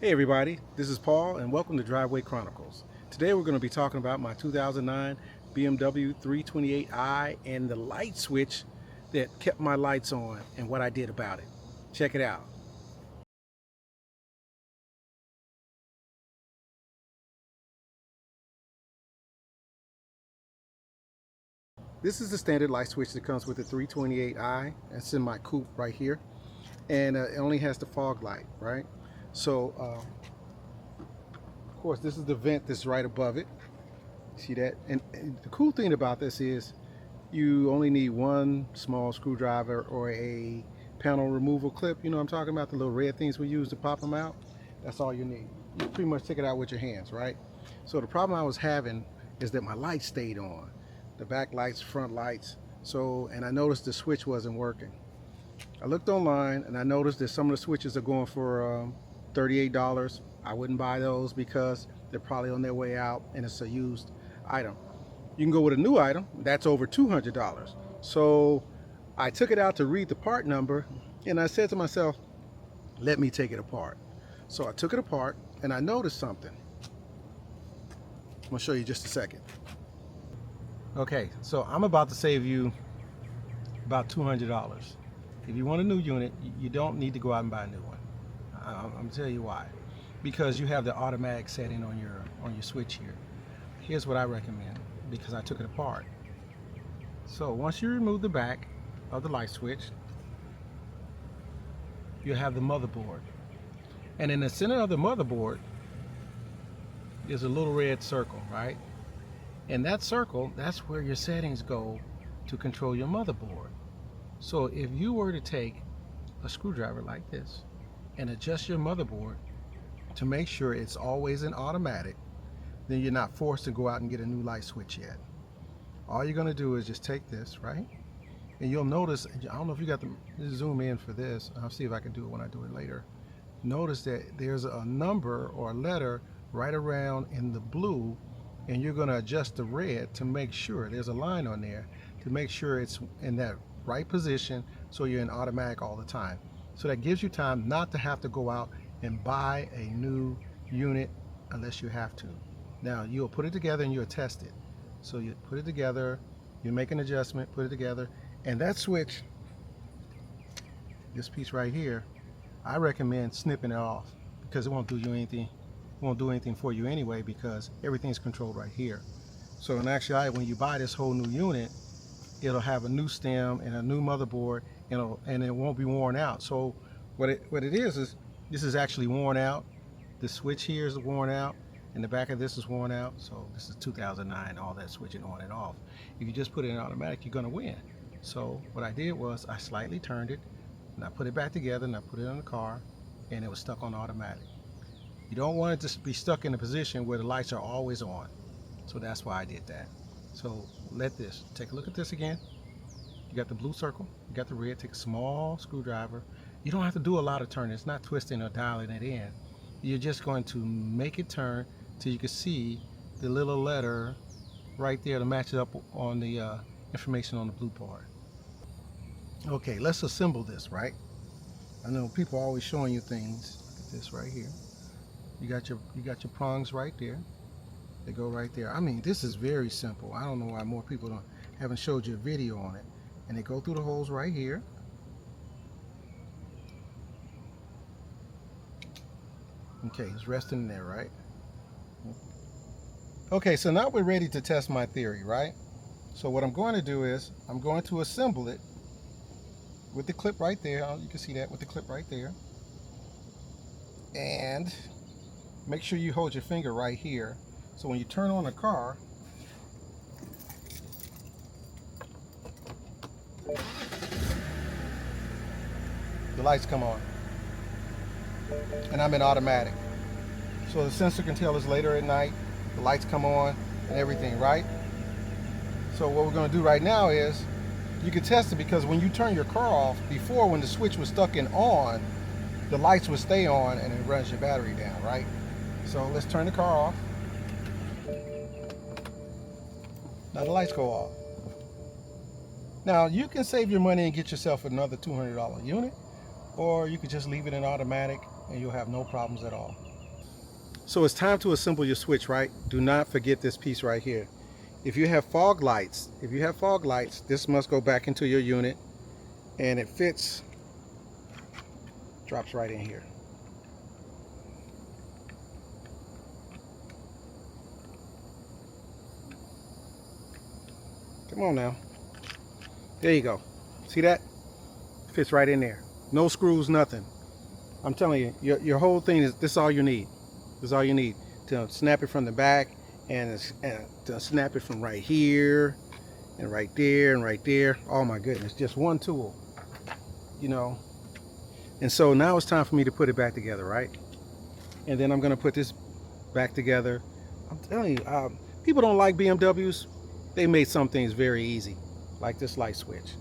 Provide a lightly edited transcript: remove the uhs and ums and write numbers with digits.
Hey everybody, this is Paul and welcome to Driveway Chronicles. Today we're going to be talking about my 2009 BMW 328i and the light switch that kept my lights on and what I did about it. Check it out. This is the standard light switch that comes with the 328i. It's in my coupe right here, and it only has the fog light, right? So of course this is the vent that's right above it. See that? And the cool thing about this is you only need one small screwdriver or a panel removal clip. You know what I'm talking about, the little red things we use to pop them out. That's all you need. You pretty much take it out with your hands, right? So the problem I was having is that my lights stayed on, the back lights, front lights. So, and I noticed the switch wasn't working. I looked online and I noticed that some of the switches are going for $38. I wouldn't buy those because they're probably on their way out and it's a used item. You can go with a new item that's over $200. So I took it out to read the part number and I said to myself, let me take it apart. So I took it apart and I noticed something. I'm gonna show you just a second. Okay, so I'm about to save you about $200. If you want a new unit, you don't need to go out and buy a new one. I'm gonna tell you why. Because you have the automatic setting on your switch here. Here's what I recommend, because I took it apart. So once you remove the back of the light switch, you have the motherboard. And in the center of the motherboard is a little red circle, right? And that circle, that's where your settings go to control your motherboard. So if you were to take a screwdriver like this and adjust your motherboard to make sure it's always in automatic, then you're not forced to go out and get a new light switch yet. All you're going to do is just take this, right? And you'll notice, I don't know if you got to zoom in for this. I'll see if I can do it when I do it later. Notice that there's a number or a letter right around in the blue, and you're going to adjust the red to make sure there's a line on there to make sure it's in that right position so you're in automatic all the time. So that gives you time not to have to go out and buy a new unit unless you have to. Now you'll put it together and you'll test it. So you put it together, you make an adjustment, put it together, and that switch, this piece right here, I recommend snipping it off because it won't do you anything. It won't do anything for you anyway because everything's controlled right here. So in actuality, when you buy this whole new unit, it'll have a new stem and a new motherboard, and it won't be worn out. So what it is this is actually worn out. The switch here is worn out, and the back of this is worn out. So this is 2009, all that switching on and off. If you just put it in automatic, you're gonna win. So what I did was I slightly turned it, and I put it back together, and I put it in the car, and it was stuck on automatic. You don't want it to be stuck in a position where the lights are always on. So that's why I did that. So take a look at this again. You got the blue circle, you got the red. Take a small screwdriver. You don't have to do a lot of turning. It's not twisting or dialing it in. You're just going to make it turn till you can see the little letter right there to match it up on the information on the blue part. Okay, let's assemble this, right? I know people are always showing you things. Look at this right here. You got your prongs right there. They go right there. I mean, this is very simple. I don't know why more people haven't showed you a video on it. And they go through the holes right here. Okay, it's resting there, right? Okay, so now we're ready to test my theory, right? So what I'm going to do is I'm going to assemble it with the clip right there. You can see that with the clip right there. And make sure you hold your finger right here. So when you turn on the car, the lights come on. And I'm in automatic. So the sensor can tell us later at night, the lights come on and everything, right? So what we're going to do right now is, you can test it because when you turn your car off, before when the switch was stuck in on, the lights would stay on and it runs your battery down, right? So let's turn the car off. Now the lights go off. Now you can save your money and get yourself another $200 unit, or you could just leave it in automatic and you'll have no problems at all. So it's time to assemble your switch, right? Do not forget this piece right here. If you have fog lights, this must go back into your unit, and it fits, drops right in here. Come on now. There you go. See that? Fits right in there. No screws, nothing. I'm telling you, your whole thing is, this is all you need. This is all you need to snap it from the back, and to snap it from right here and right there and right there. Oh my goodness, just one tool, you know. And so now it's time for me to put it back together, right? And then I'm gonna put this back together. I'm telling you, people don't like BMWs. They made some things very easy, like this light switch.